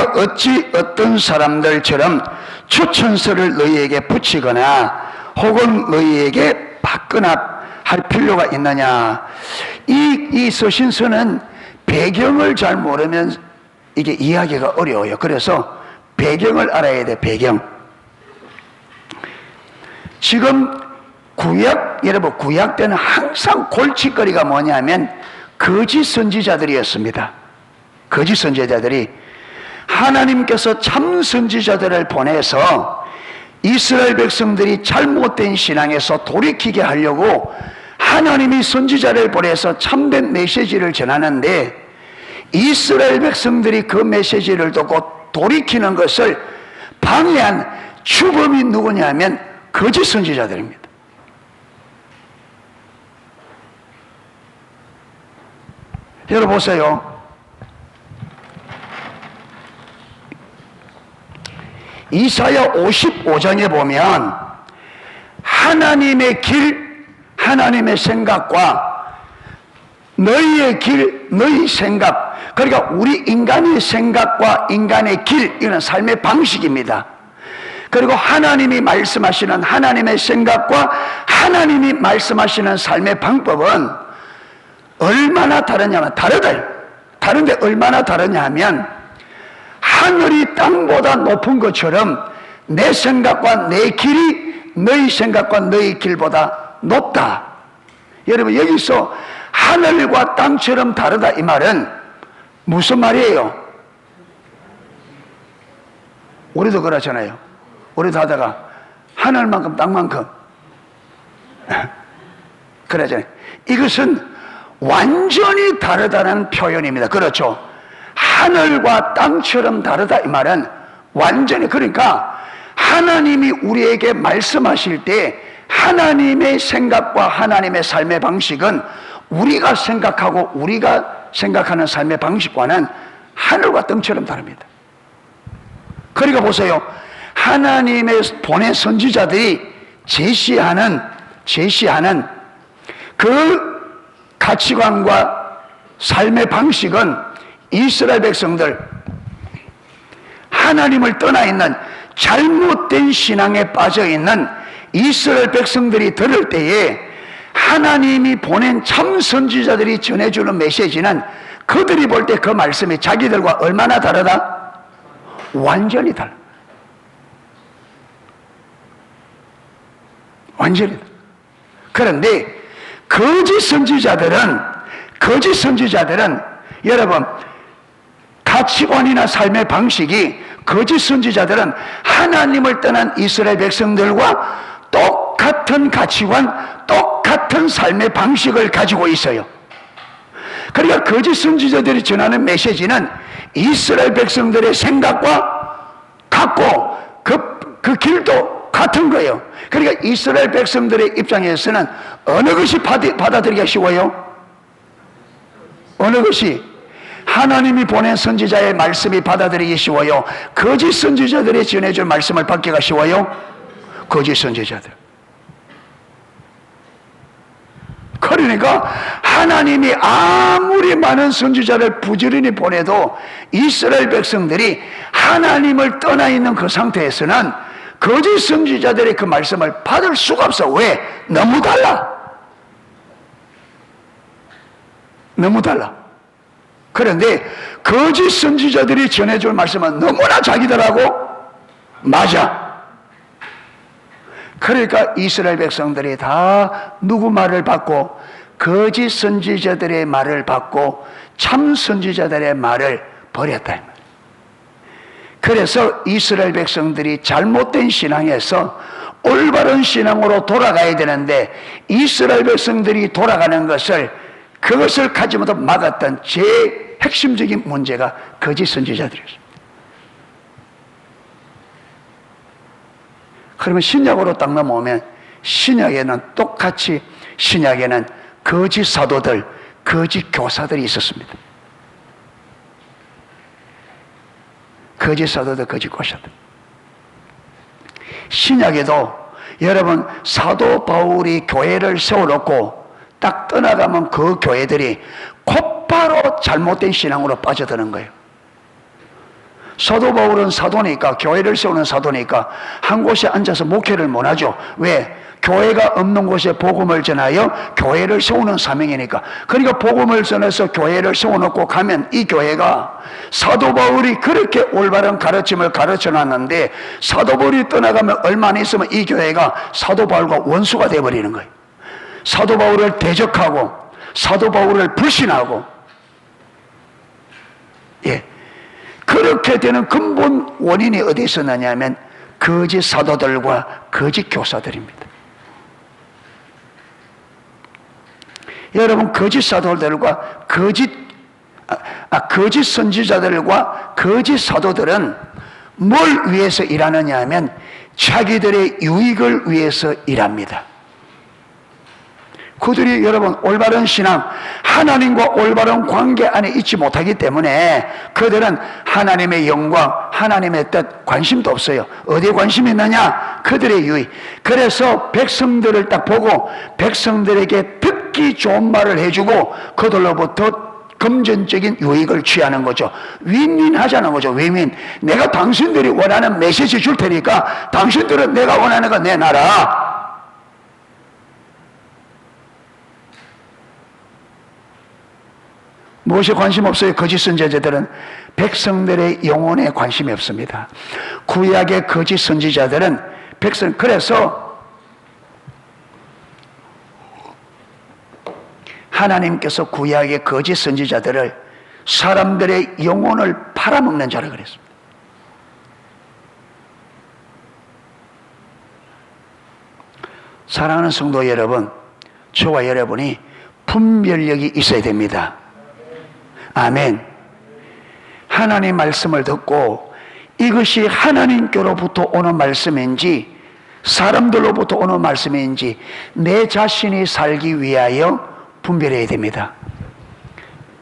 내가 어찌 어떤 사람들처럼 추천서를 너희에게 붙이거나 혹은 너희에게 받거나 할 필요가 있느냐. 이 서신서는 배경을 잘 모르면 이게 이해하기가 어려워요. 그래서 배경을 알아야 돼. 배경. 지금 여러분 구약 때는 항상 골칫거리가 뭐냐면 거짓 선지자들이었습니다. 거짓 선지자들이 하나님께서 참 선지자들을 보내서 이스라엘 백성들이 잘못된 신앙에서 돌이키게 하려고 하나님이 선지자를 보내서 참된 메시지를 전하는데, 이스라엘 백성들이 그 메시지를 듣고 돌이키는 것을 방해한 주범이 누구냐면 거짓 선지자들입니다. 여러분 보세요. 이사야 55장에 보면 하나님의 길, 하나님의 생각과 너희의 길, 너희 생각, 그러니까 우리 인간의 생각과 인간의 길, 이런 삶의 방식입니다. 그리고 하나님이 말씀하시는 하나님의 생각과 하나님이 말씀하시는 삶의 방법은 얼마나 다르냐면, 다른데 얼마나 다르냐 하면, 하늘이 땅보다 높은 것처럼 내 생각과 내 길이 너희 생각과 너희 길보다 높다. 여러분, 여기서 하늘과 땅처럼 다르다 이 말은 무슨 말이에요? 우리도 그렇잖아요. 우리도 하다가 하늘만큼 땅만큼 그러잖아요. 이것은 완전히 다르다는 표현입니다. 그렇죠? 하늘과 땅처럼 다르다 이 말은 완전히, 그러니까 하나님이 우리에게 말씀하실 때 하나님의 생각과 하나님의 삶의 방식은 우리가 생각하고 우리가 생각하는 삶의 방식과는 하늘과 땅처럼 다릅니다. 그러니까 보세요. 하나님의 보낸 선지자들이 제시하는 그 가치관과 삶의 방식은 이스라엘 백성들, 하나님을 떠나 있는 잘못된 신앙에 빠져 있는 이스라엘 백성들이 들을 때에 하나님이 보낸 참 선지자들이 전해주는 메시지는 그들이 볼 때 그 말씀이 자기들과 얼마나 다르다? 완전히 달라. 완전히 달라. 그런데 거짓 선지자들은 여러분, 가치관이나 삶의 방식이, 거짓 선지자들은 하나님을 떠난 이스라엘 백성들과 똑같은 가치관, 똑같은 삶의 방식을 가지고 있어요. 그러니까 거짓 선지자들이 전하는 메시지는 이스라엘 백성들의 생각과 같고 그 길도 같은 거예요. 그러니까 이스라엘 백성들의 입장에서는 어느 것이 받아들이기가 쉬워요? 어느 것이? 하나님이 보낸 선지자의 말씀이 받아들이기 쉬워요? 거짓 선지자들이 전해줄 말씀을 받기가 쉬워요? 거짓 선지자들. 그러니까 하나님이 아무리 많은 선지자를 부지런히 보내도 이스라엘 백성들이 하나님을 떠나 있는 그 상태에서는 거짓 선지자들의 그 말씀을 받을 수가 없어. 왜? 너무 달라. 너무 달라. 그런데 거짓 선지자들이 전해줄 말씀은 너무나 자기들하고 맞아. 그러니까 이스라엘 백성들이 다 누구 말을 받고, 거짓 선지자들의 말을 받고 참 선지자들의 말을 버렸다. 그래서 이스라엘 백성들이 잘못된 신앙에서 올바른 신앙으로 돌아가야 되는데, 이스라엘 백성들이 돌아가는 그것을 가지 못해 막았던 제일 핵심적인 문제가 거짓 선지자들이었습니다. 그러면 신약으로 딱 넘어오면 신약에는 똑같이 거짓 사도들, 거짓 교사들이 있었습니다. 거짓 사도들, 거짓 교사들. 신약에도 여러분, 사도 바울이 교회를 세워놓고 딱 떠나가면 그 교회들이 곧바로 잘못된 신앙으로 빠져드는 거예요. 사도 바울은 사도니까, 교회를 세우는 사도니까 한 곳에 앉아서 목회를 못하죠. 왜? 교회가 없는 곳에 복음을 전하여 교회를 세우는 사명이니까. 그러니까 복음을 전해서 교회를 세워놓고 가면 이 교회가 사도 바울이 그렇게 올바른 가르침을 가르쳐놨는데 사도 바울이 떠나가면 얼마 안 있으면 이 교회가 사도 바울과 원수가 되어버리는 거예요. 사도 바울을 대적하고 사도 바울을 불신하고, 예, 그렇게 되는 근본 원인이 어디에 있었느냐면 거짓 사도들과 거짓 교사들입니다. 여러분, 거짓 사도들과 거짓 선지자들과 거짓 사도들은 뭘 위해서 일하느냐 하면 자기들의 유익을 위해서 일합니다. 그들이 여러분 올바른 신앙, 하나님과 올바른 관계 안에 있지 못하기 때문에 그들은 하나님의 영광, 하나님의 뜻 관심도 없어요. 어디에 관심이 있느냐? 그들의 유익. 그래서 백성들을 딱 보고 백성들에게 듣기 좋은 말을 해주고 그들로부터 금전적인 유익을 취하는 거죠. 윈윈 하자는 거죠. 윈윈. 내가 당신들이 원하는 메시지 줄 테니까 당신들은 내가 원하는 거 내놔라. 무엇에 관심 없어요? 거짓 선지자들은 백성들의 영혼에 관심이 없습니다. 구약의 거짓 선지자들은 그래서 하나님께서 구약의 거짓 선지자들을 사람들의 영혼을 팔아먹는 자라 그랬습니다. 사랑하는 성도 여러분, 저와 여러분이 분별력이 있어야 됩니다. 아멘. 하나님 말씀을 듣고 이것이 하나님께로부터 오는 말씀인지 사람들로부터 오는 말씀인지 내 자신이 살기 위하여 분별해야 됩니다.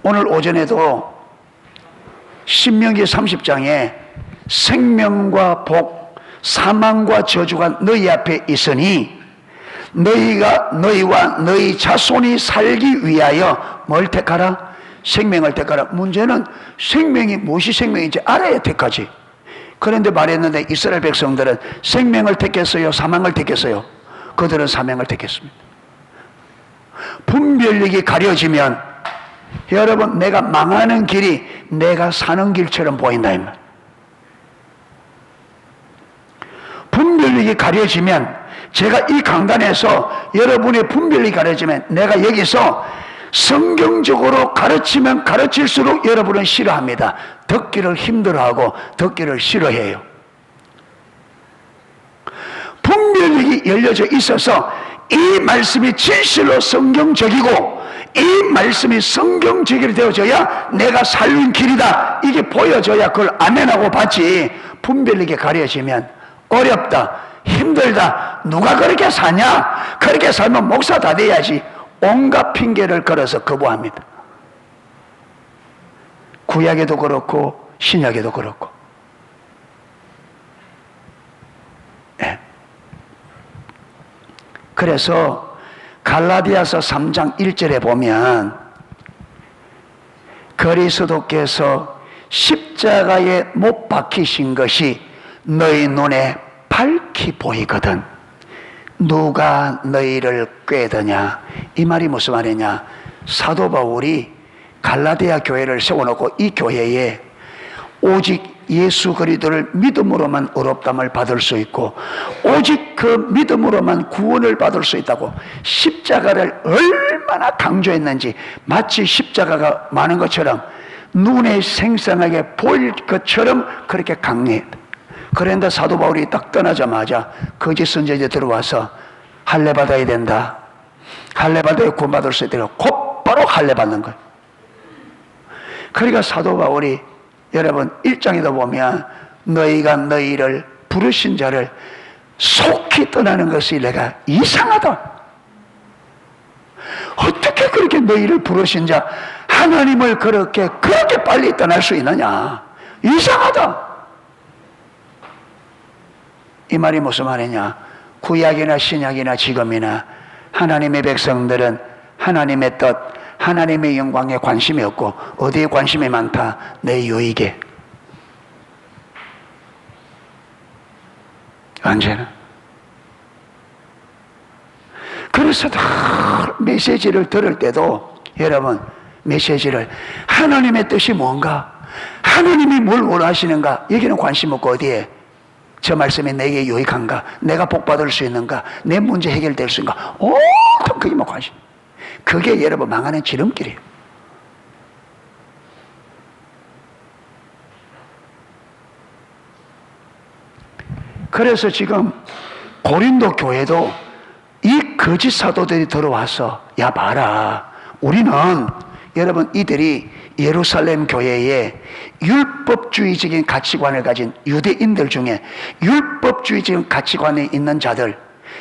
오늘 오전에도 신명기 30장에 생명과 복, 사망과 저주가 너희 앞에 있으니 너희가 너희와 너희 자손이 살기 위하여 뭘 택하라? 생명을 택하라. 문제는 생명이 무엇이 생명인지 알아야 택하지. 그런데 말했는데 이스라엘 백성들은 생명을 택했어요? 사망을 택했어요? 그들은 사명을 택했습니다. 분별력이 가려지면 여러분 내가 망하는 길이 내가 사는 길처럼 보인다 이 말. 분별력이 가려지면 제가 이 강단에서 여러분의 분별력이 가려지면 내가 여기서 성경적으로 가르치면 가르칠수록 여러분은 싫어합니다. 듣기를 힘들어하고 듣기를 싫어해요. 분별력이 열려져 있어서 이 말씀이 진실로 성경적이고 이 말씀이 성경적이 되어져야 내가 살린 길이다 이게 보여져야 그걸 아멘하고 받지. 분별력이 가려지면 어렵다, 힘들다, 누가 그렇게 사냐, 그렇게 살면 목사 다 돼야지, 온갖 핑계를 걸어서 거부합니다. 구약에도 그렇고 신약에도 그렇고. 네. 그래서 갈라디아서 3장 1절에 보면 그리스도께서 십자가에 못 박히신 것이 너희 눈에 밝히 보이거든 누가 너희를 꾀드냐. 이 말이 무슨 말이냐. 사도 바울이 갈라디아 교회를 세워놓고 이 교회에 오직 예수 그리스도를 믿음으로만 의롭다함을 받을 수 있고 오직 그 믿음으로만 구원을 받을 수 있다고 십자가를 얼마나 강조했는지 마치 십자가가 많은 것처럼 눈에 생생하게 보일 것처럼 그렇게 강조했다. 그런데 사도 바울이 딱 떠나자마자 거짓 선지자들이 들어와서 할례 받아야 된다. 할례 받아야 구원받을 수 있다. 곧바로 할례 받는 거예요. 그러니까 사도 바울이 여러분 1장에도 보면 너희가 너희를 부르신 자를 속히 떠나는 것이 내가 이상하다. 어떻게 그렇게 너희를 부르신 자 하나님을 그렇게 빨리 떠날 수 있느냐. 이상하다. 이 말이 무슨 말이냐. 구약이나 신약이나 지금이나 하나님의 백성들은 하나님의 뜻, 하나님의 영광에 관심이 없고 어디에 관심이 많다? 내 유익에. 언제나. 그래서 다 메시지를 들을 때도 여러분, 메시지를 하나님의 뜻이 뭔가, 하나님이 뭘 원하시는가, 여기는 관심 없고 어디에 저 말씀이 내게 유익한가, 내가 복받을 수 있는가, 내 문제 해결될 수 있는가, 온통 그게만 관심. 그게 여러분 망하는 지름길이에요. 그래서 지금 고린도 교회도 이 거짓 사도들이 들어와서, 야 봐라, 우리는 여러분 이들이 예루살렘 교회에 율법주의적인 가치관을 가진 유대인들 중에 율법주의적인 가치관에 있는 자들,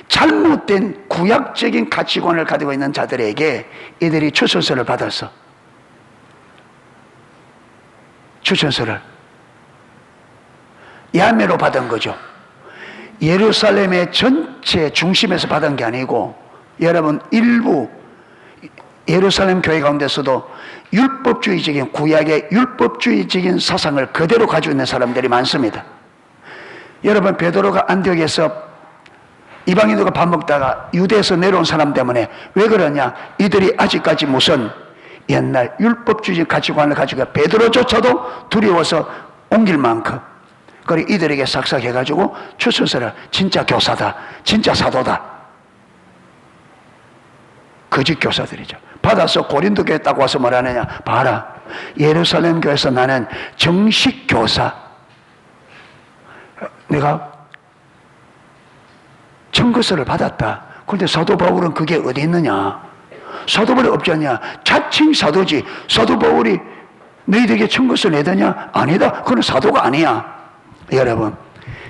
잘못된 구약적인 가치관을 가지고 있는 자들에게 이들이 추천서를 받았어. 추천서를 야매로 받은 거죠. 예루살렘의 전체 중심에서 받은 게 아니고, 여러분 일부 예루살렘 교회 가운데서도 율법주의적인, 구약의 율법주의적인 사상을 그대로 가지고 있는 사람들이 많습니다. 여러분 베드로가 안디옥에서 이방인들과 밥 먹다가 유대에서 내려온 사람 때문에 왜 그러냐, 이들이 아직까지 무슨 옛날 율법주의 가치관을 가지고 베드로조차도 두려워서 옮길 만큼, 그리고 이들에게 싹싹해가지고 추천서를, 진짜 교사다, 진짜 사도다, 거짓 교사들이죠. 받아서 고린도 교회 딱 와서 뭐라느냐, 봐라, 예루살렘 교회에서 나는 정식 교사, 내가 청구서를 받았다. 그런데 사도 바울은 그게 어디 있느냐, 사도 바울이 없지 않냐, 자칭 사도지. 사도 바울이 너희들에게 청구서 내더냐? 아니다. 그건 사도가 아니야. 여러분,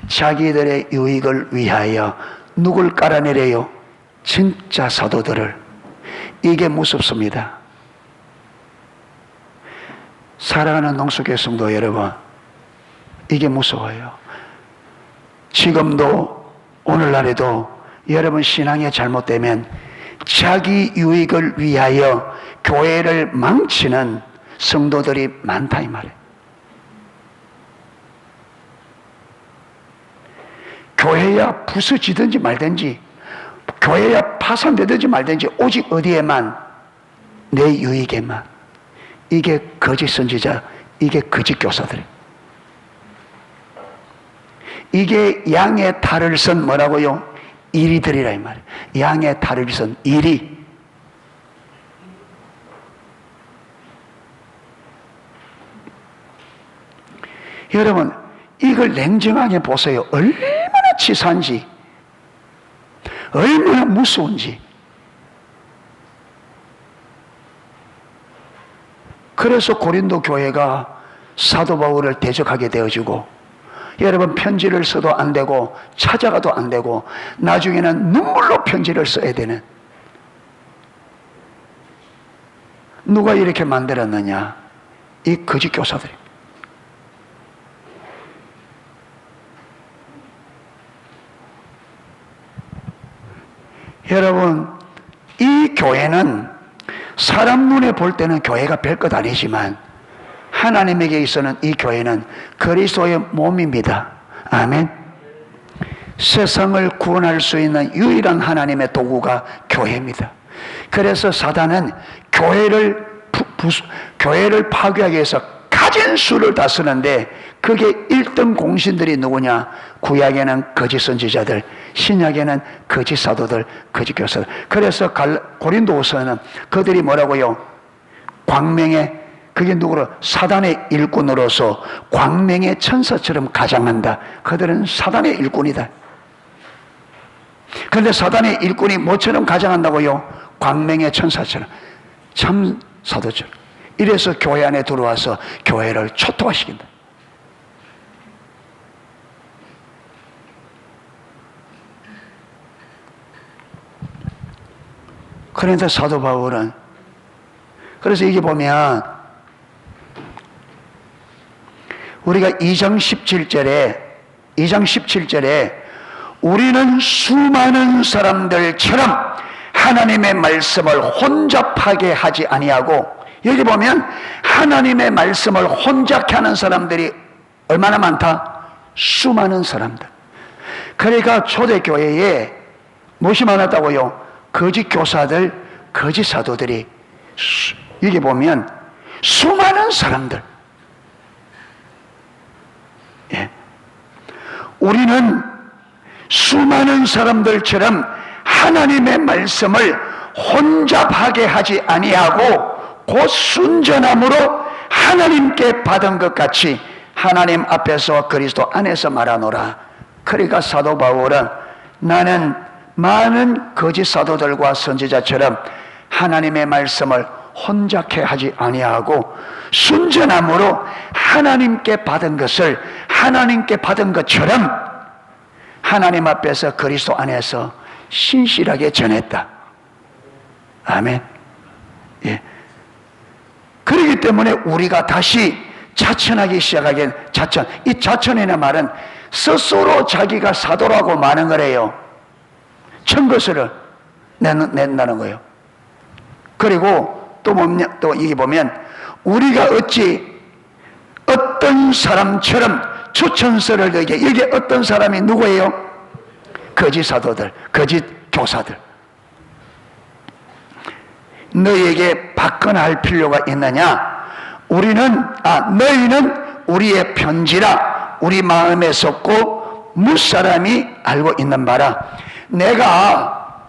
자기들의 유익을 위하여 누굴 깔아내려요? 진짜 사도들을. 이게 무섭습니다. 사랑하는 농수교회 성도 여러분, 이게 무서워요. 지금도 오늘날에도 여러분 신앙이 잘못되면 자기 유익을 위하여 교회를 망치는 성도들이 많다 이 말이에요. 교회야 부서지든지 말든지, 교회야 파산되든지 말든지, 오직 어디에만? 내 유익에만. 이게 거짓 선지자, 이게 거짓 교사들이에요. 이게 양의 탈을 쓴 뭐라고요? 이리들이라 이 말이에요. 양의 탈을 쓴 이리. 여러분 이걸 냉정하게 보세요. 얼마나 치사한지, 얼마나 무서운지. 그래서 고린도 교회가 사도 바울을 대적하게 되어지고, 여러분 편지를 써도 안 되고 찾아가도 안 되고 나중에는 눈물로 편지를 써야 되는, 누가 이렇게 만들었느냐? 이 거짓 교사들이. 여러분 이 교회는 사람 눈에 볼 때는 교회가 별것 아니지만 하나님에게 있어서는 이 교회는 그리스도의 몸입니다. 아멘. 세상을 구원할 수 있는 유일한 하나님의 도구가 교회입니다. 그래서 사단은 교회를 파괴하기 위해서 가진 수를 다 쓰는데, 그게 1등 공신들이 누구냐? 구약에는 거짓 선지자들, 신약에는 거짓 사도들, 거짓 교사들. 그래서 고린도후서는 그들이 뭐라고요? 광명의, 그게 누구로? 사단의 일꾼으로서 광명의 천사처럼 가장한다. 그들은 사단의 일꾼이다. 그런데 사단의 일꾼이 뭐처럼 가장한다고요? 광명의 천사처럼, 참 사도처럼. 이래서 교회 안에 들어와서 교회를 초토화시킨다. 그런데 사도 바울은, 그래서 이게 보면 우리가 2장 17절에 우리는 수많은 사람들처럼 하나님의 말씀을 혼잡하게 하지 아니하고, 여기 보면 하나님의 말씀을 혼잡케 하는 사람들이 얼마나 많다? 수많은 사람들. 그러니까 초대교회에 무엇이 많았다고요? 거짓 교사들, 거짓 사도들이. 여기 보면 수많은 사람들. 예. 우리는 수많은 사람들처럼 하나님의 말씀을 혼잡하게 하지 아니하고 곧 순전함으로 하나님께 받은 것 같이 하나님 앞에서 그리스도 안에서 말하노라. 그러니까 사도 바울은 나는 많은 거짓 사도들과 선지자처럼 하나님의 말씀을 혼잡해 하지 아니하고 순전함으로 하나님께 받은 것을 하나님께 받은 것처럼 하나님 앞에서 그리스도 안에서 신실하게 전했다. 아멘. 예. 그렇기 때문에 우리가 다시 자천하기 시작하기엔 자천. 이 자천이라는 말은 스스로 자기가 사도라고 말하는 거래요. 천것을 낸다는 거예요. 그리고 또 뭐냐, 또 이게 보면 우리가 어찌 어떤 사람처럼 추천서를 너에게, 이게 어떤 사람이 누구예요? 거짓 사도들, 거짓 교사들. 너희에게 받거나 할 필요가 있느냐? 너희는 우리의 편지라 우리 마음에 섰고 무사람이 알고 있는 바라. 내가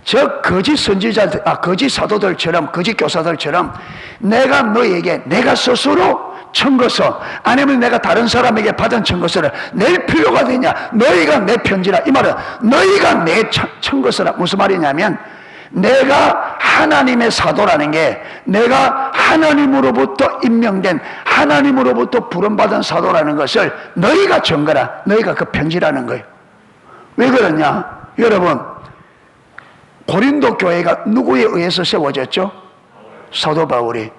저 거짓 선지자들, 거짓 사도들처럼, 거짓 교사들처럼 내가 너희에게 내가 스스로 청거서 아니면 내가 다른 사람에게 받은 청거서를 낼 필요가 되냐? 너희가 내 편지라. 이 말은 너희가 내 청거서라. 무슨 말이냐면 내가 하나님의 사도라는 게 내가 하나님으로부터 임명된, 하나님으로부터 부름받은 사도라는 것을 너희가 증거라. 너희가 그 편지라는 거예요. 왜 그러냐? 여러분, 고린도 교회가 누구에 의해서 세워졌죠? 사도 바울이.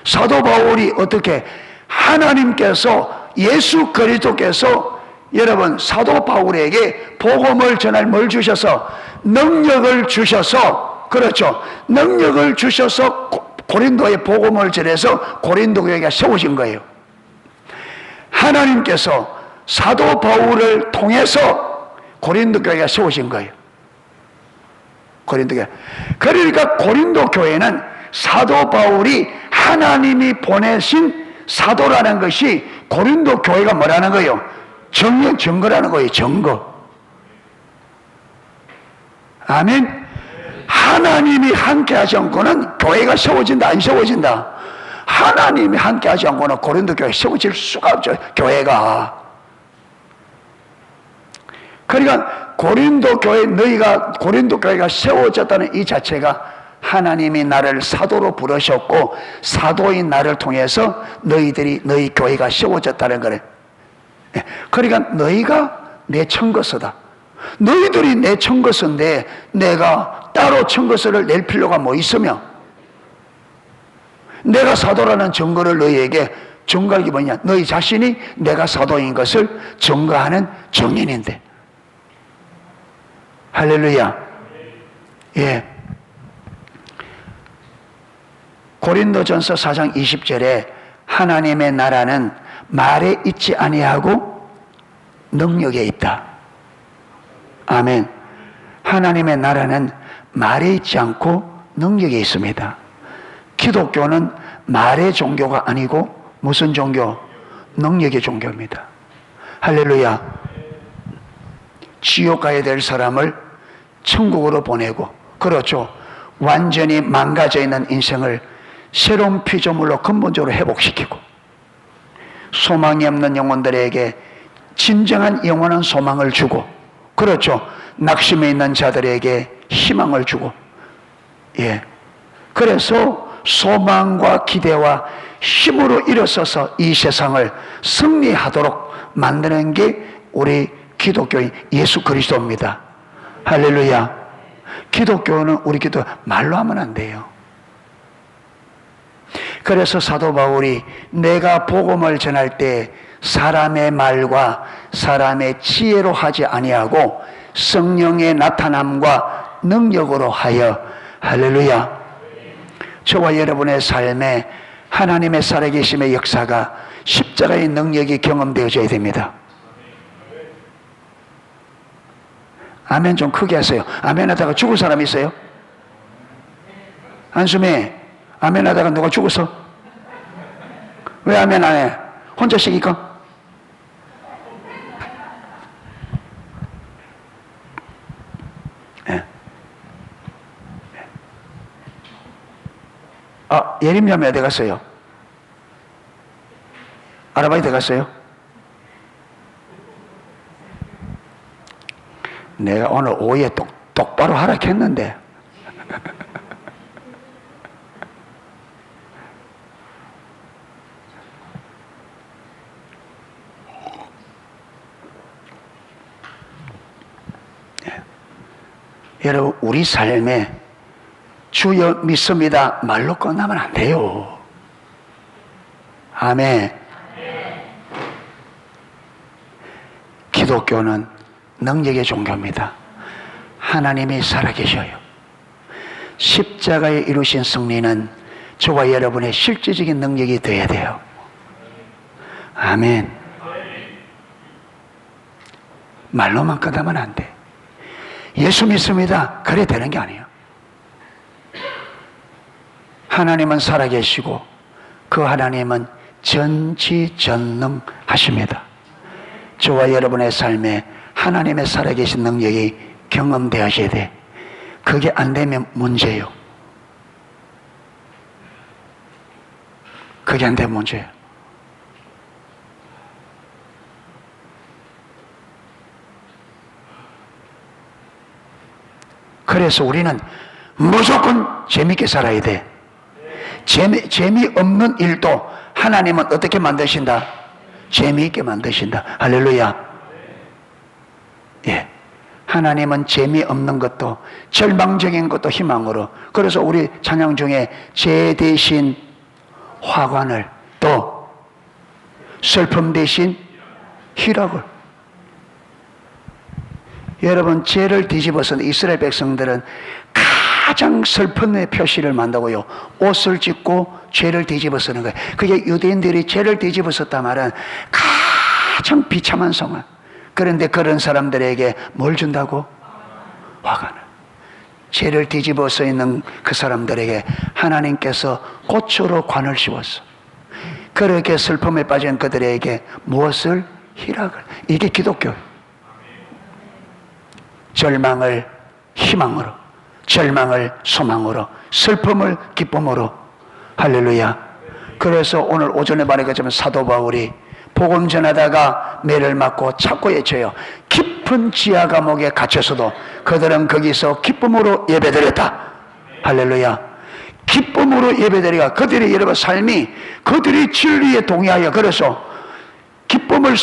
사도 바울이 어떻게 하나님께서, 예수 그리스도께서 여러분 사도 바울에게 복음을 전할 뭘 주셔서? 능력을 주셔서, 그렇죠, 능력을 주셔서 고린도에 복음을 전해서 고린도 교회가 세워진 거예요. 하나님께서 사도 바울을 통해서 고린도 교회가 세워진 거예요. 고린도 교회. 그러니까 고린도 교회는 사도 바울이 하나님이 보내신 사도라는 것이 고린도 교회가 뭐라는 거예요? 증거라는 거예요. 증거. 아멘. 하나님이 함께 하지 않고는 교회가 세워진다, 안 세워진다? 하나님이 함께 하지 않고는 고린도 교회 세워질 수가 없죠. 교회가. 그러니까 고린도 교회, 너희가 고린도 교회가 세워졌다는 이 자체가 하나님이 나를 사도로 부르셨고 사도인 나를 통해서 너희 교회가 세워졌다는 거래. 그러니까 너희가 내 청거서다. 너희들이 내 청거서인데 내가 따로 청거서를 낼 필요가 뭐 있으며, 내가 사도라는 증거를 너희에게 증거할 게 뭐냐? 너희 자신이 내가 사도인 것을 증거하는 증인인데. 할렐루야. 예. 고린도전서 4장 20절에 하나님의 나라는 말에 있지 아니하고 능력에 있다. 아멘. 하나님의 나라는 말에 있지 않고 능력에 있습니다. 기독교는 말의 종교가 아니고 무슨 종교? 능력의 종교입니다. 할렐루야. 지옥 가야 될 사람을 천국으로 보내고, 그렇죠, 완전히 망가져 있는 인생을 새로운 피조물로 근본적으로 회복시키고, 소망이 없는 영혼들에게 진정한 영원한 소망을 주고, 그렇죠, 낙심해 있는 자들에게 희망을 주고, 예, 그래서 소망과 기대와 힘으로 일어서서 이 세상을 승리하도록 만드는 게 우리 기독교인 예수 그리스도입니다. 할렐루야. 기독교는 우리 기도 말로 하면 안 돼요. 그래서 사도 바울이 내가 복음을 전할 때 사람의 말과 사람의 지혜로 하지 아니하고 성령의 나타남과 능력으로 하여, 할렐루야, 저와 여러분의 삶에 하나님의 살아계심의 역사가, 십자가의 능력이 경험되어져야 됩니다. 아멘 좀 크게 하세요. 아멘 하다가 죽을 사람 있어요? 한숨이 아멘 하다가 누가 죽었어? 왜 아멘 안 해? 혼자씩이니까? 예. 예림자매 어디 갔어요? 아르바이트 갔어요? 내가 오늘 오후에 똑바로 하락했는데 여러분, 우리 삶에 주여 믿습니다 말로 끝나면 안 돼요. 아멘. 기독교는 능력의 종교입니다. 하나님이 살아계셔요. 십자가에 이루신 승리는 저와 여러분의 실질적인 능력이 되어야 돼요. 아멘. 말로만 끝나면 안 돼. 예수 믿습니다. 그래 되는 게 아니에요. 하나님은 살아계시고 그 하나님은 전지전능하십니다. 저와 여러분의 삶에 하나님의 살아계신 능력이 경험되어야 돼. 그게 안 되면 문제예요. 그게 안 되면 문제예요. 그래서 우리는 무조건 재미있게 살아야 돼. 재미없는 일도 하나님은 어떻게 만드신다? 재미있게 만드신다. 할렐루야. 예. 하나님은 재미없는 것도 절망적인 것도 희망으로. 그래서 우리 찬양 중에 죄 대신 화관을, 또 슬픔 대신 희락을. 여러분, 죄를 뒤집어서 이스라엘 백성들은 가장 슬픔의 표시를 만다고요. 옷을 찢고 죄를 뒤집어 쓰는 거예요. 그게 유대인들이 죄를 뒤집어 썼단 말은 가장 비참한 상황. 그런데 그런 사람들에게 뭘 준다고? 화관을. 죄를 뒤집어 써 있는 그 사람들에게 하나님께서 꽃으로 관을 씌웠어. 그렇게 슬픔에 빠진 그들에게 무엇을? 희락을. 이게 기독교예요. 절망을 희망으로, 절망을 소망으로, 슬픔을 기쁨으로. 할렐루야. 그래서 오늘 오전에 말했지만 사도 바울이 복음 전하다가 매를 맞고 찾고 외쳐요. 깊은 지하 감옥에 갇혀서도 그들은 거기서 기쁨으로 예배드렸다. 할렐루야. 기쁨으로 예배드리가 그들의 여러분 삶이 그들이 진리에 동의하여, 그래서 기쁨을,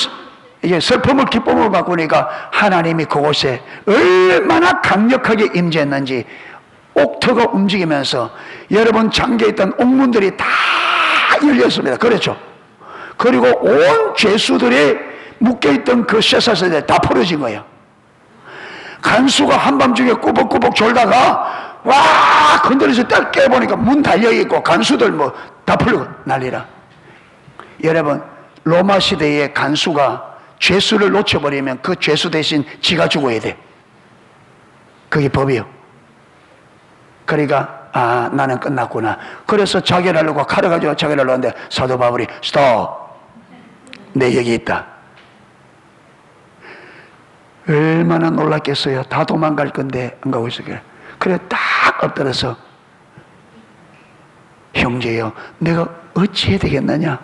이게 슬픔을 기쁨으로 바꾸니까 하나님이 그곳에 얼마나 강력하게 임재했는지 옥터가 움직이면서 여러분 잠겨있던 옥문들이 다 열렸습니다. 그렇죠? 그리고 온 죄수들이 묶여있던 그 쇠사슬들이 다 풀어진 거예요. 간수가 한밤중에 꾸벅꾸벅 졸다가 와 건드려서 딱 깨보니까 문 달려있고 간수들 뭐 다 풀리고 난리라. 여러분, 로마 시대의 간수가 죄수를 놓쳐버리면 그 죄수 대신 지가 죽어야 돼. 그게 법이요. 그러니까 나는 끝났구나. 그래서 자결하려고 칼을 가지고 자결하려고 하는데 사도 바울이 스톱, 내 여기 있다. 얼마나 놀랐겠어요. 다 도망갈 건데 안 가고 있어요. 그래 딱 엎드려서 형제여, 내가 어찌해야 되겠느냐?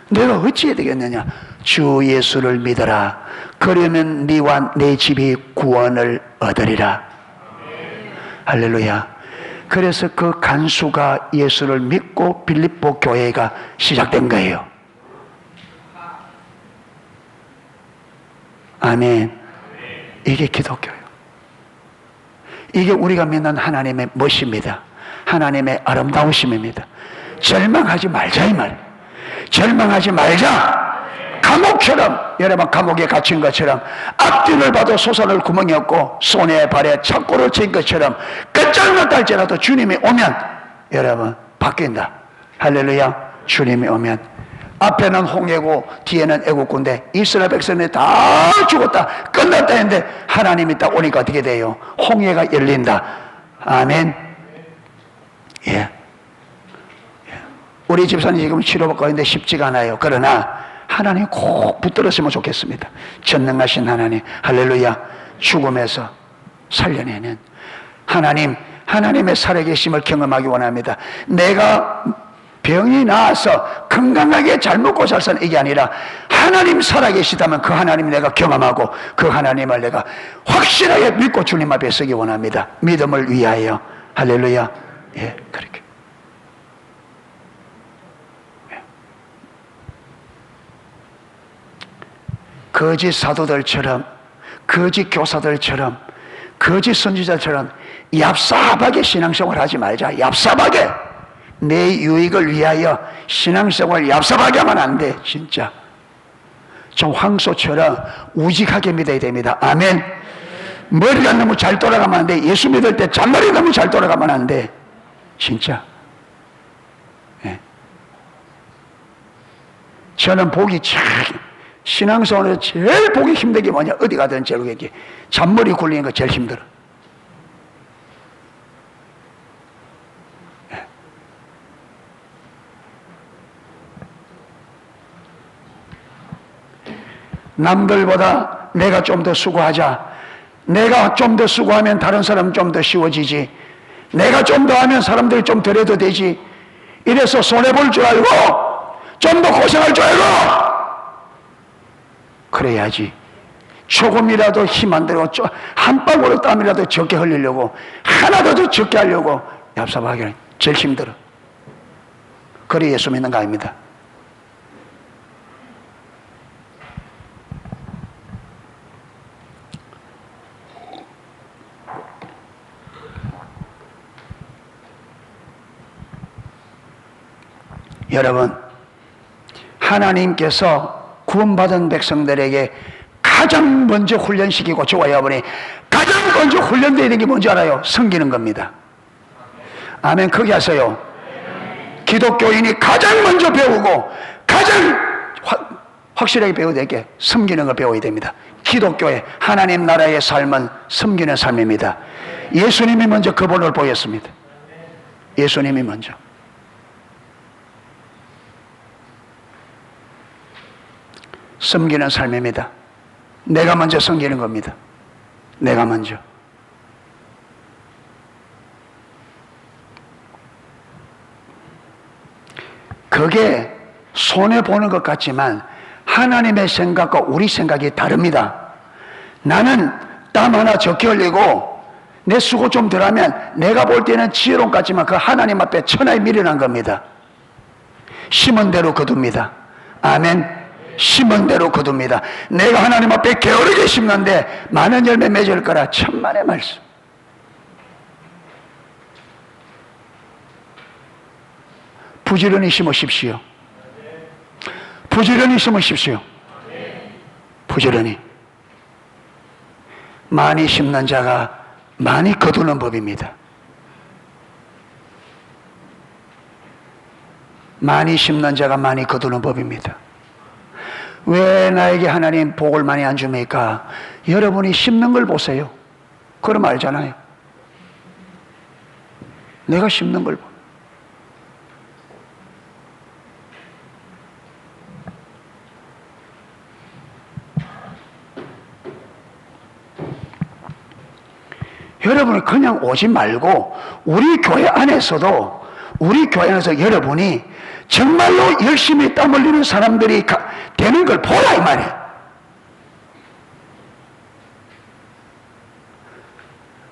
내가 어찌해야 되겠느냐? 주 예수를 믿어라. 그러면 네와 내 집이 구원을 얻으리라. 할렐루야. 그래서 그 간수가 예수를 믿고 빌립보 교회가 시작된 거예요. 아멘. 이게 기독교예요. 이게 우리가 믿는 하나님의 멋입니다. 하나님의 아름다우심입니다. 절망하지 말자 이 말. 절망하지 말자. 감옥처럼, 여러분 감옥에 갇힌 것처럼 앞뒤를 봐도 솟아날 구멍이 없고 손에 발에 착고를 친 것처럼 끝장났다 할지라도 주님이 오면 여러분 바뀐다. 할렐루야. 주님이 오면 앞에는 홍해고 뒤에는 애국군데 이스라엘 백성들이 다 죽었다 끝났다 했는데 하나님이 딱 오니까 어떻게 돼요? 홍해가 열린다. 아멘. 예. 우리 집사님 지금 치료받고 있는데 쉽지가 않아요. 그러나 하나님 꼭 붙들었으면 좋겠습니다. 전능하신 하나님, 할렐루야. 죽음에서 살려내는 하나님, 하나님의 살아계심을 경험하기 원합니다. 내가 병이 나아서 건강하게 잘 먹고 잘 사는 이게 아니라 하나님 살아계시다면 그 하나님 내가 경험하고 그 하나님을 내가 확실하게 믿고 주님 앞에 서기 원합니다. 믿음을 위하여. 할렐루야. 예, 그렇게. 거짓 사도들처럼, 거짓 교사들처럼, 거짓 선지자처럼 얍삽하게 신앙생활 하지 말자. 얍삽하게 내 유익을 위하여 신앙생활 얍삽하게 하면 안 돼. 진짜 좀 황소처럼 우직하게 믿어야 됩니다. 아멘. 머리가 너무 잘 돌아가면 안 돼. 예수 믿을 때 잔머리 너무 잘 돌아가면 안 돼. 진짜. 네. 저는 보기 참 신앙생활에서 제일 보기 힘든 게 뭐냐? 어디 가든 제일 얘기 잔머리 굴리는 거 제일 힘들어. 네. 남들보다 내가 좀 더 수고하자. 내가 좀 더 수고하면 다른 사람 좀 더 쉬워지지. 내가 좀 더 하면 사람들이 좀 덜 해도 되지. 이래서 손해볼 줄 알고 좀 더 고생할 줄 알고 그래야지. 조금이라도 힘 안 들고 한 방울의 땀이라도 적게 흘리려고 하나도 더 적게 하려고 얍삽하기는 제일 힘들어. 그래 예수 믿는 거 아닙니다. 여러분, 하나님께서 구원받은 백성들에게 가장 먼저 훈련시키고 좋아요 보니 가장 먼저 훈련되어야 되는 게 뭔지 알아요? 섬기는 겁니다. 아멘. 크게 하세요. 기독교인이 가장 먼저 배우고 가장 확실하게 배워야 될 게 섬기는 걸 배워야 됩니다. 기독교의 하나님 나라의 삶은 섬기는 삶입니다. 예수님이 먼저 그 본을 보였습니다. 예수님이 먼저. 섬기는 삶입니다. 내가 먼저 섬기는 겁니다. 내가 먼저. 그게 손해보는 것 같지만 하나님의 생각과 우리 생각이 다릅니다. 나는 땀 하나 적게 흘리고 내 수고 좀 덜하면 내가 볼 때는 지혜로운 것 같지만 그 하나님 앞에 천하에 미련한 겁니다. 심은 대로 거둡니다. 아멘. 심은 대로 거둡니다. 내가 하나님 앞에 게으르게 심는데 많은 열매 맺을 거라 천만의 말씀. 부지런히 심으십시오. 부지런히 심으십시오. 부지런히. 많이 심는 자가 많이 거두는 법입니다. 많이 심는 자가 많이 거두는 법입니다. 왜 나에게 하나님 복을 많이 안 줍니까? 여러분이 심는 걸 보세요. 그럼 알잖아요. 내가 심는 걸 봐. 여러분이 그냥 오지 말고 우리 교회 안에서도 여러분이 정말로 열심히 땀 흘리는 사람들이 되는 걸 보라 이 말이에요.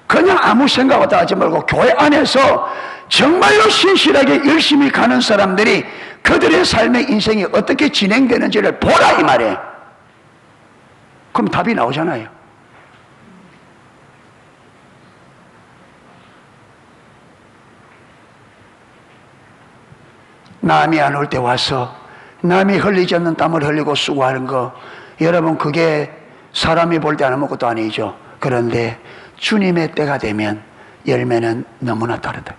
그냥 아무 생각 없다 하지 말고 교회 안에서 정말로 신실하게 열심히 가는 사람들이 그들의 삶의 인생이 어떻게 진행되는지를 보라 이 말이에요. 그럼 답이 나오잖아요. 남이 안 올 때 와서 남이 흘리지 않는 땀을 흘리고 수고하는 거, 여러분 그게 사람이 볼 때 아무것도 아니죠. 그런데 주님의 때가 되면 열매는 너무나 다르다.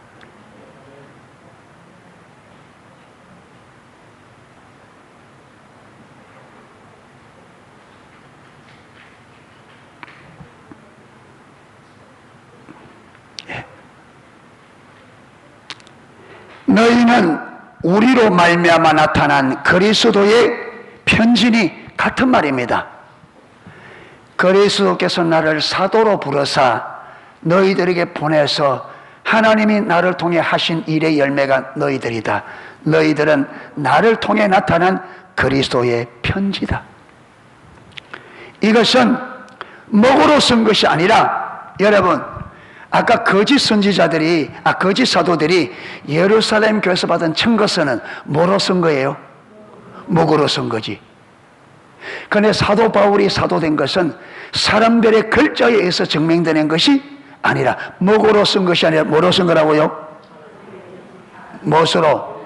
너희는 우리로 말미암아 나타난 그리스도의 편지니 같은 말입니다. 그리스도께서 나를 사도로 부르사 너희들에게 보내서 하나님이 나를 통해 하신 일의 열매가 너희들이다. 너희들은 나를 통해 나타난 그리스도의 편지다. 이것은 먹으로 쓴 것이 아니라, 여러분, 아까 거짓 선지자들이, 거짓 사도들이 예루살렘 교회에서 받은 청거서는 뭐로 쓴 거예요? 먹으로 쓴 거지. 그런데 사도 바울이 사도된 것은 사람들의 글자에 의해서 증명되는 것이 아니라, 먹으로 쓴 것이 아니라 뭐로 쓴 거라고요? 무엇으로?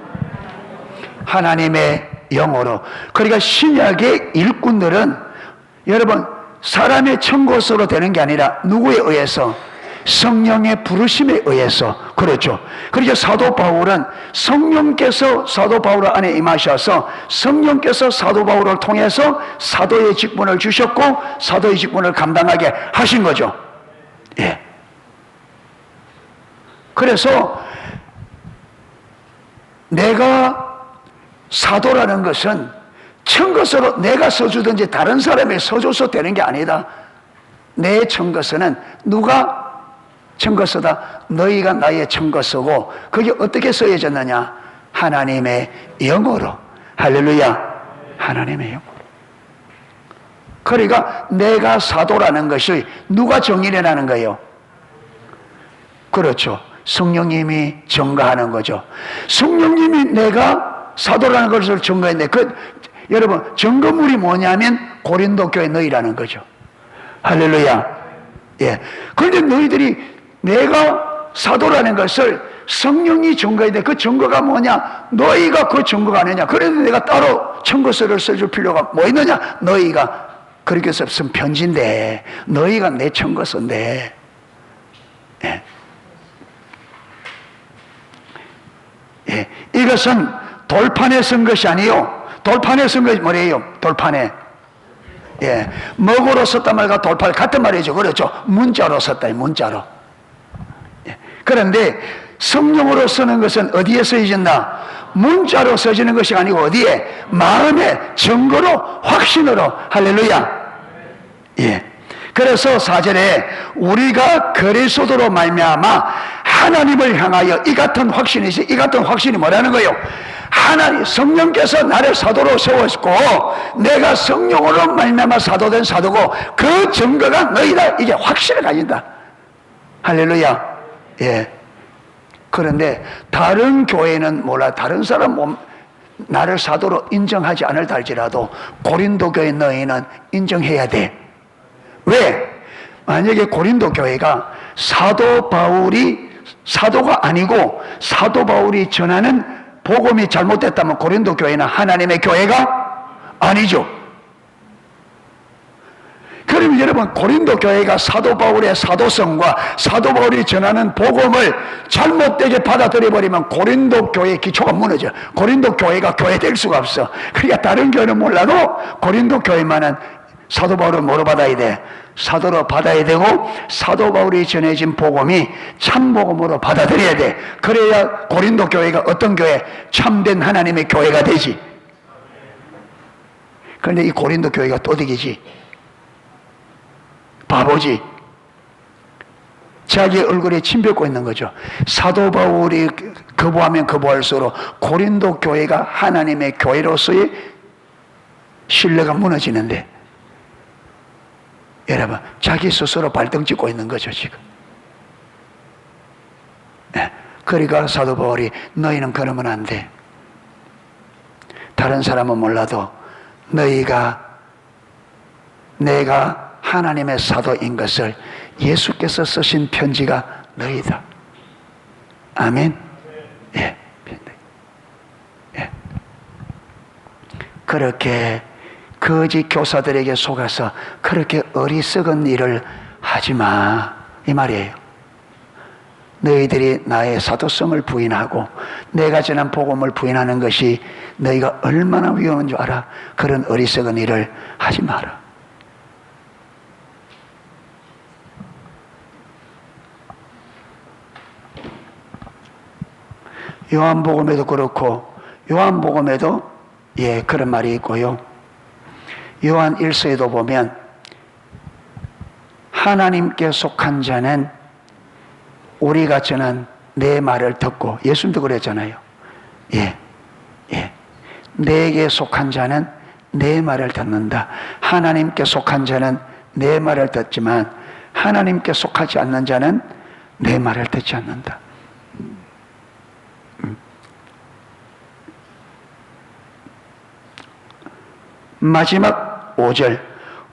하나님의 영어로. 그러니까 신약의 일꾼들은, 여러분, 사람의 청거서로 되는 게 아니라 누구에 의해서? 성령의 부르심에 의해서. 그렇죠. 그래서 사도 바울은 성령께서 사도 바울 안에 임하셔서 성령께서 사도 바울을 통해서 사도의 직분을 주셨고 사도의 직분을 감당하게 하신 거죠. 예. 그래서 내가 사도라는 것은 청거서로 내가 써주든지 다른 사람이 써줘서 되는 게 아니다. 내 청거서는 누가 청거서다? 너희가 나의 청거서고, 그게 어떻게 써여졌느냐? 하나님의 영어로. 할렐루야. 하나님의 영어로. 그러니까 내가 사도라는 것이 누가 정의라는 거예요? 그렇죠. 성령님이 증거하는 거죠. 성령님이 내가 사도라는 것을 증거했는데, 여러분, 증거물이 뭐냐면 고린도 교회 너희라는 거죠. 할렐루야. 예. 그런데 너희들이 내가 사도라는 것을 성령이 증거해야 돼. 그 증거가 뭐냐? 너희가 그 증거가 아니냐? 그래서 내가 따로 청거서를 써줄 필요가 뭐 있느냐? 너희가 그렇게 해서 쓴 편지인데, 너희가 내 청거서인데. 예. 예. 이것은 돌판에 쓴 것이 아니요. 돌판에 쓴 것이 뭐래요? 돌판에. 예. 먹으로 썼단 말과 돌판 같은 말이죠. 그렇죠. 문자로 썼다. 문자로. 예. 그런데 성령으로 쓰는 것은 어디에 쓰여진다? 문자로 써지는 것이 아니고 어디에? 마음의 증거로, 확신으로. 할렐루야. 예. 그래서 4절에 우리가 그리스도로 말미암아 하나님을 향하여 이 같은 확신이 있어요. 이 같은 확신이 뭐라는 거예요? 하나님, 성령께서 나를 사도로 세웠고 내가 성령으로 말미암아 사도된 사도고 그 증거가 너희다. 이게 확신을 가진다. 할렐루야. 예. 그런데 다른 교회는 몰라. 다른 사람 나를 사도로 인정하지 않을다 할지라도 고린도 교회 너희는 인정해야 돼. 왜? 만약에 고린도 교회가 사도 바울이 사도가 아니고 사도 바울이 전하는 복음이 잘못됐다면 고린도 교회는 하나님의 교회가 아니죠. 그러면 여러분, 고린도 교회가 사도 바울의 사도성과 사도 바울이 전하는 복음을 잘못되게 받아들여버리면 고린도 교회의 기초가 무너져. 고린도 교회가 교회 될 수가 없어. 그러니까 다른 교회는 몰라도 고린도 교회만은 사도 바울을 뭐로 받아야 돼? 사도로 받아야 되고 사도 바울이 전해진 복음이 참 복음으로 받아들여야 돼. 그래야 고린도 교회가 어떤 교회? 참된 하나님의 교회가 되지. 그런데 이 고린도 교회가 또디기지. 바보지. 자기 얼굴에 침 뱉고 있는 거죠. 사도 바울이 거부하면 거부할수록 고린도 교회가 하나님의 교회로서의 신뢰가 무너지는데, 여러분, 자기 스스로 발등 찍고 있는 거죠, 지금. 네. 그러니까 사도 바울이 너희는 그러면 안 돼. 다른 사람은 몰라도 너희가 내가 하나님의 사도인 것을 예수께서 쓰신 편지가 너희다. 아멘. 예. 예. 그렇게 거짓 교사들에게 속아서 그렇게 어리석은 일을 하지 마. 이 말이에요. 너희들이 나의 사도성을 부인하고 내가 전한 복음을 부인하는 것이 너희가 얼마나 위험한 줄 알아? 그런 어리석은 일을 하지 마라. 요한복음에도 그렇고 요한복음에도 그런 말이 있고요. 요한 1서에도 보면 하나님께 속한 자는 우리가 전한 내 말을 듣고, 예수님도 그랬잖아요. 내게 속한 자는 내 말을 듣는다. 하나님께 속한 자는 내 말을 듣지만 하나님께 속하지 않는 자는 내 말을 듣지 않는다. 마지막 5절,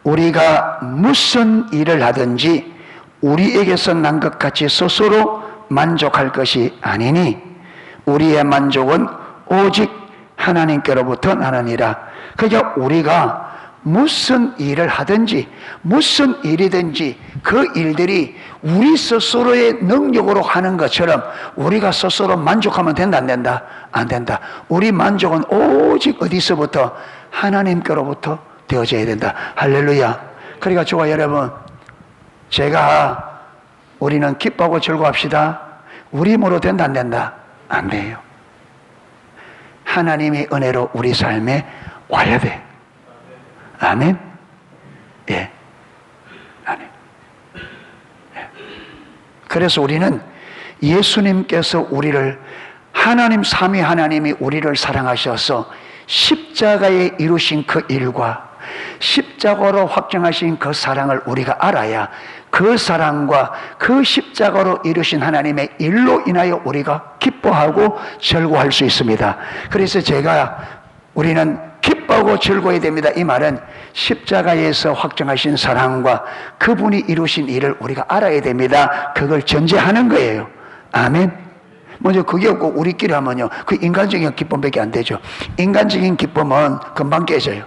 우리가 무슨 일을 하든지 우리에게서 난 것 같이 스스로 만족할 것이 아니니 우리의 만족은 오직 하나님께로부터 나느니라. 그러니까 우리가 무슨 일을 하든지 무슨 일이든지 그 일들이 우리 스스로의 능력으로 하는 것처럼 우리가 스스로 만족하면 된다, 안 된다? 안 된다. 우리 만족은 오직 어디서부터? 하나님께로부터 되어져야 된다. 할렐루야. 그러니까 저와 여러분, 우리는 기뻐하고 즐거워합시다. 우리 힘으로 된다, 안 된다? 안 돼요. 하나님의 은혜로 우리 삶에 와야 돼. 아멘? 아멘. 그래서 우리는 예수님께서 하나님 삼위 하나님이 우리를 사랑하셔서 십자가에 이루신 그 일과 십자가로 확정하신 그 사랑을 우리가 알아야 그 사랑과 그 십자가로 이루신 하나님의 일로 인하여 우리가 기뻐하고 즐거워할 수 있습니다. 그래서 우리는 기뻐하고 즐거워야 됩니다. 이 말은 십자가에서 확정하신 사랑과 그분이 이루신 일을 우리가 알아야 됩니다. 그걸 전제하는 거예요. 아멘. 먼저 그게 없고 우리끼리 하면요, 그 인간적인 기쁨밖에 안 되죠. 인간적인 기쁨은 금방 깨져요.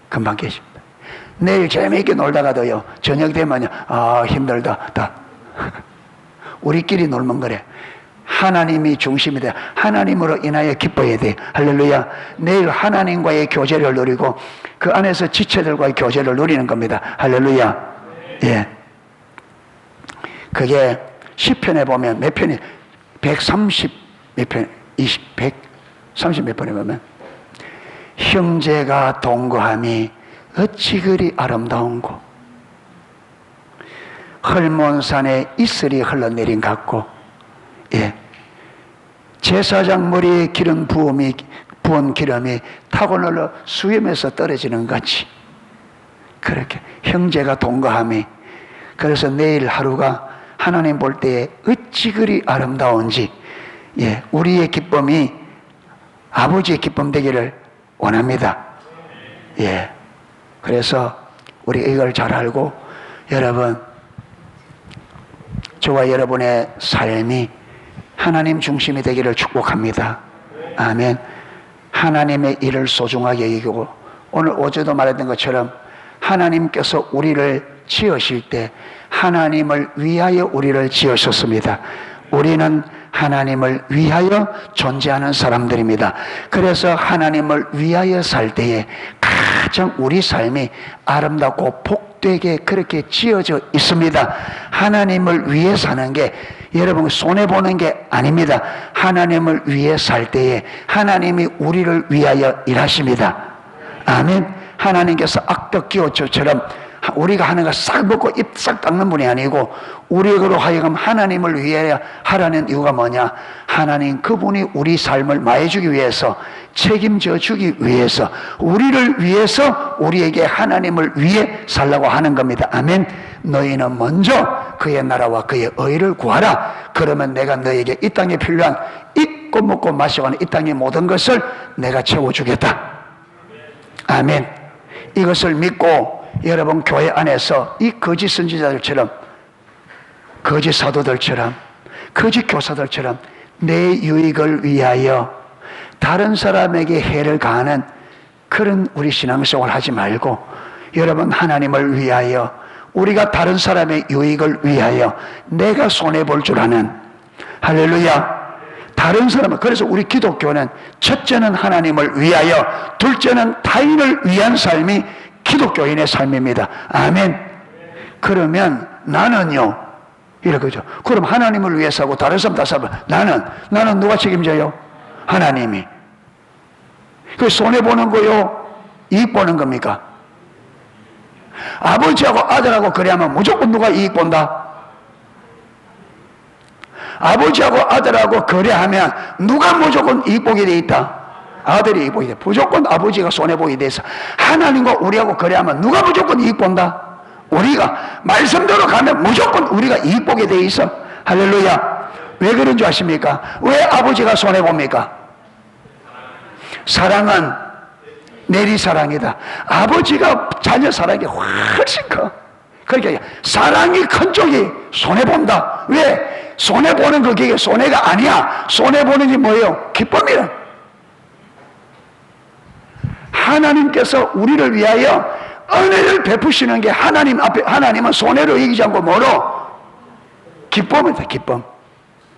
금방 깨집니다. 내일 재미있게 놀다가도요, 저녁 되면요, 힘들다. 우리끼리 놀면 그래. 하나님이 중심이 돼. 하나님으로 인하여 기뻐야 돼. 할렐루야. 내일 하나님과의 교제를 누리고 그 안에서 지체들과의 교제를 누리는 겁니다. 할렐루야. 그게 시편에 보면 몇 편이 130 몇 편, 130 몇 편에 보면 형제가 동거함이 어찌 그리 아름다운고 헐몬산에 이슬이 흘러내린 같고 제사장 머리에 부은 기름이 타고 눌러 수염에서 떨어지는 같이 그렇게 형제가 동거함이, 그래서 내일 하루가 하나님 볼 때에 어찌 그리 아름다운지 우리의 기쁨이 아버지의 기쁨 되기를 원합니다. 그래서 우리 이걸 잘 알고 여러분, 저와 여러분의 삶이 하나님 중심이 되기를 축복합니다. 아멘. 하나님의 일을 소중하게 여기고, 오늘 어제도 말했던 것처럼 하나님께서 우리를 지으실 때 하나님을 위하여 우리를 지으셨습니다. 우리는 하나님을 위하여 존재하는 사람들입니다. 그래서 하나님을 위하여 살 때에 가장 우리 삶이 아름답고 복되게 그렇게 지어져 있습니다. 하나님을 위해 사는 게 여러분 손해보는 게 아닙니다. 하나님을 위해 살 때에 하나님이 우리를 위하여 일하십니다. 아멘. 하나님께서 악덕 기호처럼 우리가 하는 거 싹 먹고 입 싹 닦는 분이 아니고 우리로 하여금 하나님을 위해 하라는 이유가 뭐냐? 하나님 그분이 우리 삶을 마해주기 위해서, 책임져 주기 위해서, 우리를 위해서 우리에게 하나님을 위해 살라고 하는 겁니다. 아멘. 너희는 먼저 그의 나라와 그의 의를 구하라. 그러면 내가 너에게 이 땅에 필요한 입고 먹고 마시고 하는 이 땅의 모든 것을 내가 채워주겠다. 아멘. 이것을 믿고 여러분 교회 안에서 이 거짓 선지자들처럼, 거짓 사도들처럼, 거짓 교사들처럼 내 유익을 위하여 다른 사람에게 해를 가하는 그런 우리 신앙생활을 하지 말고, 여러분 하나님을 위하여, 우리가 다른 사람의 유익을 위하여 내가 손해볼 줄 아는, 할렐루야, 다른 사람을, 그래서 우리 기독교는 첫째는 하나님을 위하여, 둘째는 타인을 위한 삶이 기독교인의 삶입니다. 아멘. 그러면 나는요, 이러거죠. 그럼 하나님을 위해서 하고 다른 사람 다 살면 나는 누가 책임져요? 하나님이. 그 손해보는 거요? 이익 보는 겁니까? 아버지하고 아들하고 그래야만 무조건 누가 이익 본다? 아버지하고 아들하고 거래하면 누가 무조건 이익 보게 돼 있다? 아들이 이익 보게 돼. 무조건 아버지가 손해보게 돼서 하나님과 우리하고 거래하면 누가 무조건 이익 본다? 우리가 말씀대로 가면 무조건 우리가 이익 보게 돼 있어. 할렐루야. 왜 그런 줄 아십니까? 왜 아버지가 손해봅니까? 사랑은 내리사랑이다. 아버지가 자녀 사랑이 훨씬 커. 그러니까 사랑이 큰 쪽이 손해본다. 왜? 손해보는 그게 손해가 아니야. 손해보는 게 뭐예요? 기쁨이야. 하나님께서 우리를 위하여 은혜를 베푸시는 게 하나님 앞에, 하나님은 손해로 이기지 않고 뭐로? 기쁨이다. 기쁨.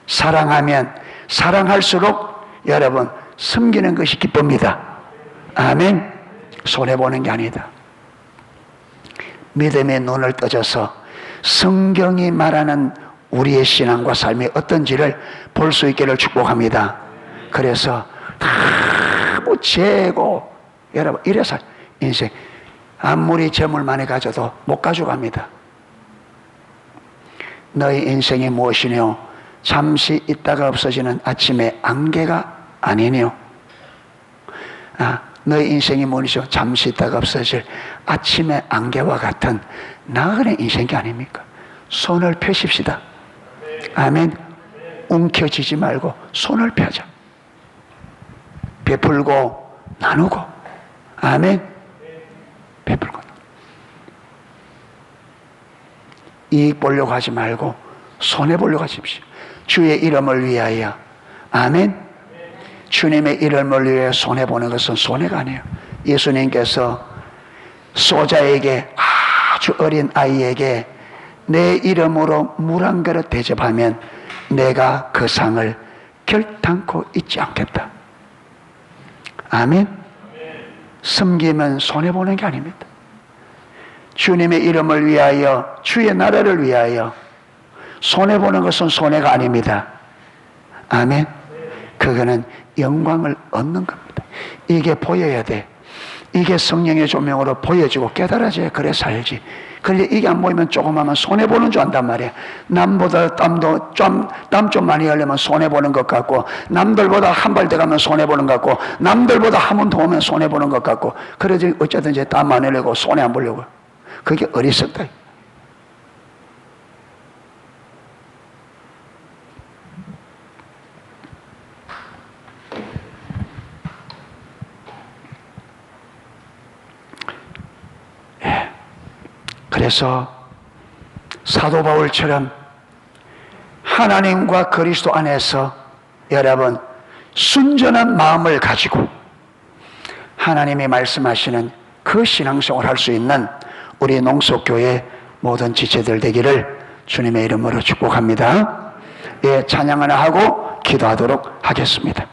사랑하면 사랑할수록 여러분 섬기는 것이 기쁩니다. 아멘. 손해보는 게 아니다. 믿음의 눈을 떠져서 성경이 말하는 우리의 신앙과 삶이 어떤지를 볼 수 있기를 축복합니다. 그래서 뭐 재고 여러분 이래서 인생 아무리 재물 많이 가져도 못 가져갑니다. 너희 인생이 무엇이뇨? 잠시 있다가 없어지는 아침의 안개가 아니뇨? 너희 인생이 무엇이죠? 잠시 있다가 없어질 아침의 안개와 같은 나그네 인생이 아닙니까? 손을 펴십시다. 아멘. 움켜쥐지 말고 손을 펴자. 베풀고 나누고. 아멘. 베풀고 이익 보려고 하지 말고 손해보려고 하십시오. 주의 이름을 위하여. 아멘. 주님의 이름을 위해 손해보는 것은 손해가 아니에요. 예수님께서 소자에게, 아주 어린 아이에게 내 이름으로 물 한 그릇 대접하면 내가 그 상을 결단코 잊지 않겠다. 아멘. 섬기면 손해보는 게 아닙니다. 주님의 이름을 위하여, 주의 나라를 위하여 손해보는 것은 손해가 아닙니다. 아멘. 그거는 영광을 얻는 겁니다. 이게 보여야 돼. 이게 성령의 조명으로 보여지고 깨달아져야 그래 살지. 그런데 이게 안 보이면 조금하면 손해보는 줄 안단 말이야. 남보다 땀 좀 많이 하려면 손해보는 것 같고, 남들보다 한 발 더 가면 손해보는 것 같고, 남들보다 한 번 더 오면 손해보는 것 같고, 그러지 어쨌든지 땀 많이 내려고 손해 안 보려고. 그게 어리석다. 그래서 사도 바울처럼 하나님과 그리스도 안에서 여러분 순전한 마음을 가지고 하나님이 말씀하시는 그 신앙생활을 할 수 있는 우리 농속교회 모든 지체들 되기를 주님의 이름으로 축복합니다. 예, 찬양 하나 하고 기도하도록 하겠습니다.